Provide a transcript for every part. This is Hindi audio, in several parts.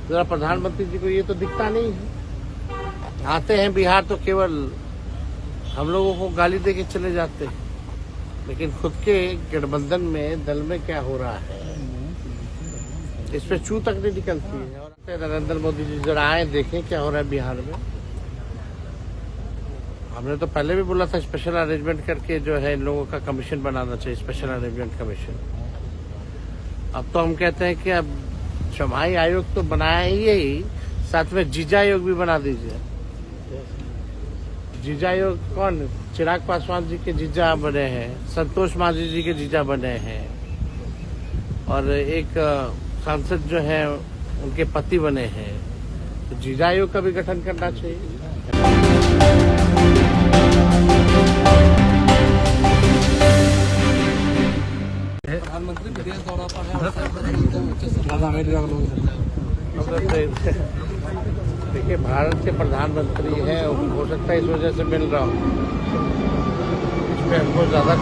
जरा प्रधानमंत्री जी को ये तो दिखता नहीं है। आते हैं बिहार तो केवल हम लोगों को गाली दे के चले जाते हैं, लेकिन खुद के गठबंधन में दल में क्या हो रहा है इस पे चू तक नहीं निकलती है। और नरेंद्र मोदी जी जरा आए देखें क्या हो रहा है बिहार में। हमने तो पहले भी बोला था स्पेशल अरेंजमेंट करके जो है इन लोगों का कमीशन बनाना चाहिए, स्पेशल अरेंजमेंट कमीशन। अब तो हम कहते हैं कि अब चौमाही आयोग तो बनाया ही, साथ में जीजा आयोग भी बना दीजिए। जीजा आयोग कौन? चिराग पासवान जी के जीजा बने हैं, संतोष मांझी जी के जीजा बने हैं, और एक सांसद जो है उनके पति बने हैं। तो जीजा आयोग का भी गठन करना चाहिए। प्रधानमंत्री विदेश दौरा पर है। देखिए, भारत के प्रधानमंत्री है, हो सकता है इस वजह से मिल रहा हूँ। इसमें हमको ज्यादा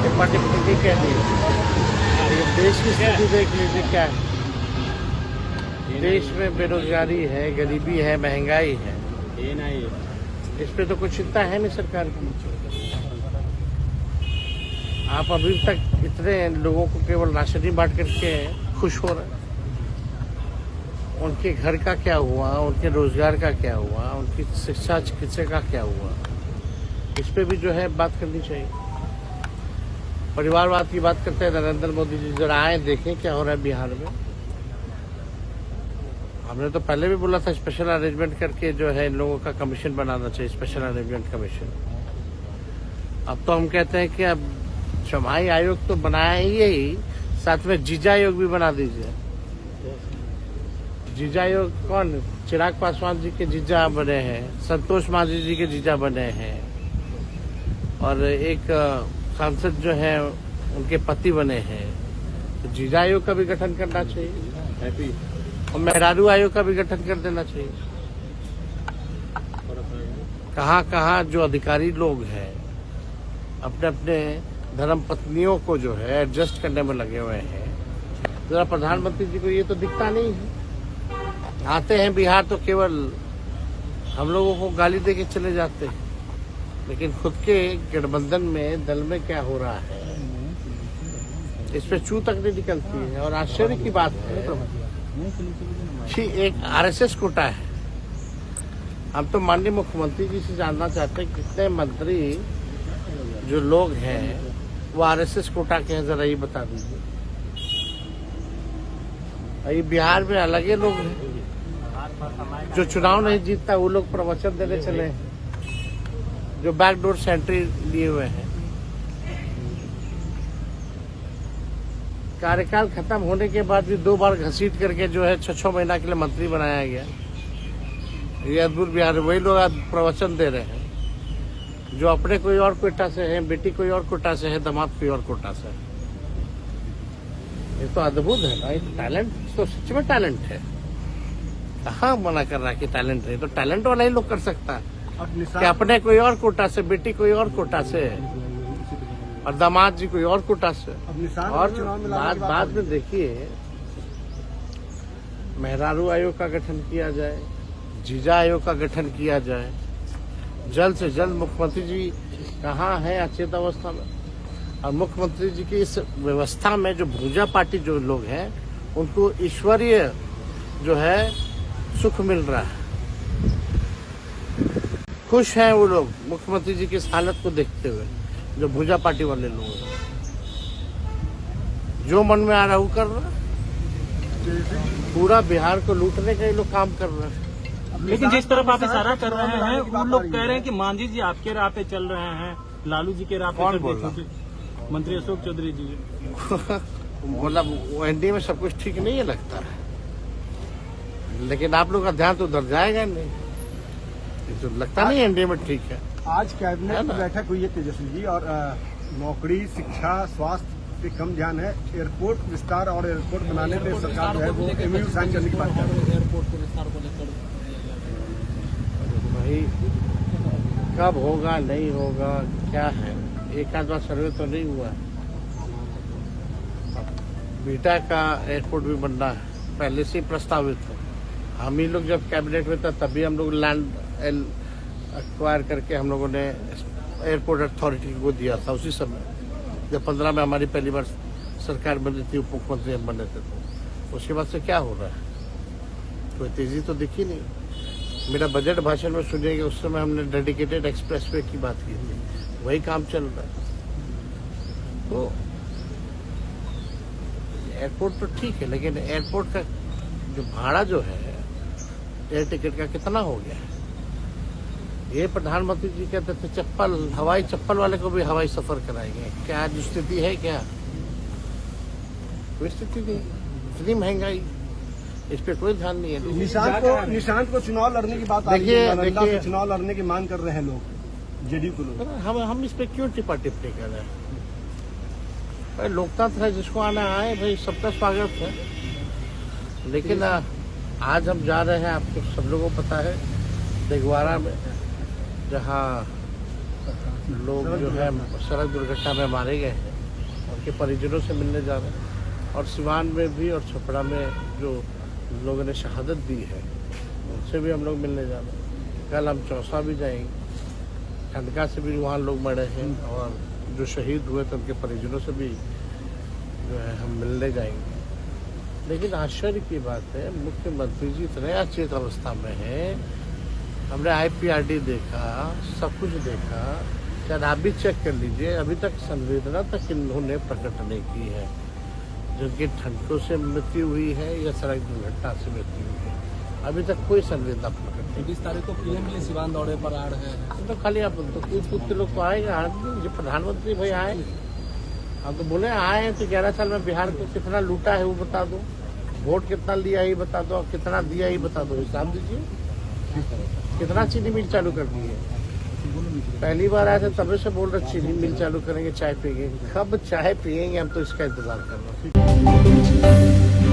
टिप्पणी कह दी। ये देश की स्थिति देख लीजिए क्या है। देश में बेरोजगारी है, गरीबी है, महंगाई है। इस पे तो कुछ चिंता है नहीं सरकार की। आप अभी तक इतने लोगों को केवल राशन बांट करके खुश हो रहे हैं। उनके घर का क्या हुआ, उनके रोजगार का क्या हुआ, उनकी शिक्षा चिकित्सा का क्या हुआ, इस पे भी जो है बात करनी चाहिए। परिवारवाद की बात करते हैं नरेंद्र मोदी जी, जरा आए देखें क्या हो रहा है बिहार में। हमने तो पहले भी बोला था स्पेशल अरेंजमेंट करके जो है इन लोगों का कमीशन बनाना चाहिए, स्पेशल अरेंजमेंट कमीशन। अब तो हम कहते हैं कि अब चौमाही आयोग तो बनाया ही, साथ में जीजा आयोग भी बना दीजिए। जीजा आयोग कौन? चिराग पासवान जी के जीजा बने हैं, संतोष मांझी जी के जीजा बने हैं, और एक सांसद जो है उनके पति बने हैं। तो जीजा आयोग का भी गठन करना चाहिए और मेहरारू आयोग का भी गठन कर देना चाहिए। कहाँ जो अधिकारी लोग हैं अपने अपने धर्म पत्नियों को जो है एडजस्ट करने में लगे हुए हैं। जरा प्रधानमंत्री जी को ये तो दिखता नहीं है। आते हैं बिहार तो केवल हम लोगों को गाली दे के चले जाते हैं, लेकिन खुद के गठबंधन में दल में क्या हो रहा है इस पे चू तक नहीं निकलती है। और आश्चर्य की बात है कि एक आरएसएस कोटा है। हम तो माननीय मुख्यमंत्री जी से जानना चाहते हैं कितने मंत्री जो लोग हैं वो आरएसएस कोटा के हैं, जरा ये बता दीजिए। ये बिहार में अलग ही लोग हैं। जो चुनाव नहीं जीतता वो लोग प्रवचन देने चले हैं, जो बैकडोर से एंट्री लिए हुए हैं। कार्यकाल खत्म होने के बाद भी 2 बार घसीट करके जो है 6 महीना के लिए मंत्री बनाया गया। ये अद्भुत बिहार, वही लोग आज प्रवचन दे रहे हैं जो अपने कोई और कोटा से है, बेटी कोई और कोटा से है, दामाद कोई और कोटा से है। ये तो अद्भुत है ना। टैलेंट तो सच में टैलेंट है। कहाँ मना कर रहा है कि टैलेंट है? तो टैलेंट वाला ही लोग कर सकता है कि अपने कोई और कोटा से, बेटी कोई और कोटा से और दामाद जी कोई और कोटा से। और बाद में देखिए, मेहरारू आयोग का गठन किया जाए, जीजा आयोग का गठन किया जाए। जल्द से जल्द मुख्यमंत्री जी कहाँ है अचेत अवस्था में, और मुख्यमंत्री जी की इस व्यवस्था में जो भूजा पार्टी जो लोग हैं उनको ईश्वरीय जो है सुख मिल रहा है। खुश हैं वो लोग मुख्यमंत्री जी की इस हालत को देखते हुए। जो भूजा पार्टी वाले लोग हैं, जो मन में आ रहा है वो कर रहा है। पूरा बिहार को लूटने का ये लोग काम कर रहे हैं। लेकिन जिस तरफ आप इशारा कर रहे हैं वो लोग कह रहे हैं कि मांझी जी आपके राह पे चल रहे हैं, लालू जी के राह पे कौन बोल रहा? मंत्री अशोक चौधरी जी। बोला वो एनडीए में सब कुछ ठीक नहीं है लगता है, लेकिन आप लोग का ध्यान तो उधर जाएगा नहीं। ये तो लगता नहीं एनडीए में ठीक है। आज कैबिनेट में बैठक हुई है तेजस्वी जी, और नौकरी, शिक्षा, स्वास्थ्य पे कम ध्यान है। एयरपोर्ट विस्तार और एयरपोर्ट बनाने पे सरकार जो है वो एमओयू साइन करने की बात कर रही है। एयरपोर्ट को विस्तार को लेकर भाई कब होगा नहीं होगा क्या है, एक आध बार सर्वे तो नहीं हुआ है। बीटा का एयरपोर्ट भी बनना है, पहले से ही प्रस्तावित है। हम ही लोग जब कैबिनेट में था तभी हम लोग लैंड एक्वायर करके हम लोगों ने एयरपोर्ट अथॉरिटी को दिया था उसी समय, जब 15 में हमारी पहली बार सरकार बनी थी, उप मुख्यमंत्री हम बने थे। तो उसके बाद से क्या हो रहा है, कोई तेजी तो दिखी नहीं। मेरा बजट भाषण में सुनिएगा, उस समय हमने डेडिकेटेड एक्सप्रेसवे की बात की थी, वही काम चल रहा है। तो एयरपोर्ट तो ठीक है, लेकिन एयरपोर्ट का जो भाड़ा जो है एयर टिकट का कितना हो गया है। ये प्रधानमंत्री जी कहते थे चप्पल, हवाई चप्पल वाले को भी हवाई सफर कराएंगे। क्या आज स्थिति है? क्या कोई स्थिति नहीं, इतनी महंगाई, इस पे कोई ध्यान नहीं है। निशांत को चुनाव लड़ने की बात आ रही है, नालंदा से चुनाव लड़ने की मांग कर रहे हैं लोग, जेडीयू को लोग। हम इस पे क्यों टिप्पणी कर रहे हैं? भाई लोकतंत्र है, जिसको आना आए, भाई सबका स्वागत है। लेकिन आज हम जा रहे हैं, आपको सब लोगों को पता है, दिगवारा में जहाँ लोग जो है सड़क दुर्घटना में मारे गए हैं, उनके परिजनों से मिलने जा रहे हैं। और सिवान में भी और छपरा में जो लोगों ने शहादत दी है, उनसे भी हम लोग मिलने जा रहे हैं। कल हम चौसा भी जाएंगे, खंडका से भी वहाँ लोग मरे हैं, और जो शहीद हुए थे उनके परिजनों से भी जो है हम मिलने जाएंगे। लेकिन आश्चर्य की बात है, मुख्यमंत्री जी इतने अचेत अवस्था में है। हमने IPRD देखा, सब कुछ देखा, शायद आप भी चेक कर लीजिए, अभी तक संवेदना तक इन्होंने प्रकट नहीं की है। जिनकी ठंडों से मृत्यु हुई है या सड़क दुर्घटना से मृत्यु हुई है, अभी तक कोई संवेदना प्रकट नहीं। 20 तारीख को PM के सिवान दौरे पर आ रहे हैं। तो खाली आप तो कूद के लोग तो आएगा, जो प्रधानमंत्री भाई आए, हम तो बोले आए हैं तो 11 साल में बिहार को कितना लूटा है वो बता दो, वोट कितना लिया ये बता दो, कितना दिया ये बता दो, हिसाब दीजिए। कितना चीनी मिल चालू कर दी है? पहली बार आए थे तभी से बोल रहे चीनी मिल चालू करेंगे, चाय पियेंगे। कब चाय पियेंगे, हम तो इसका इंतजार कर रहे हैं।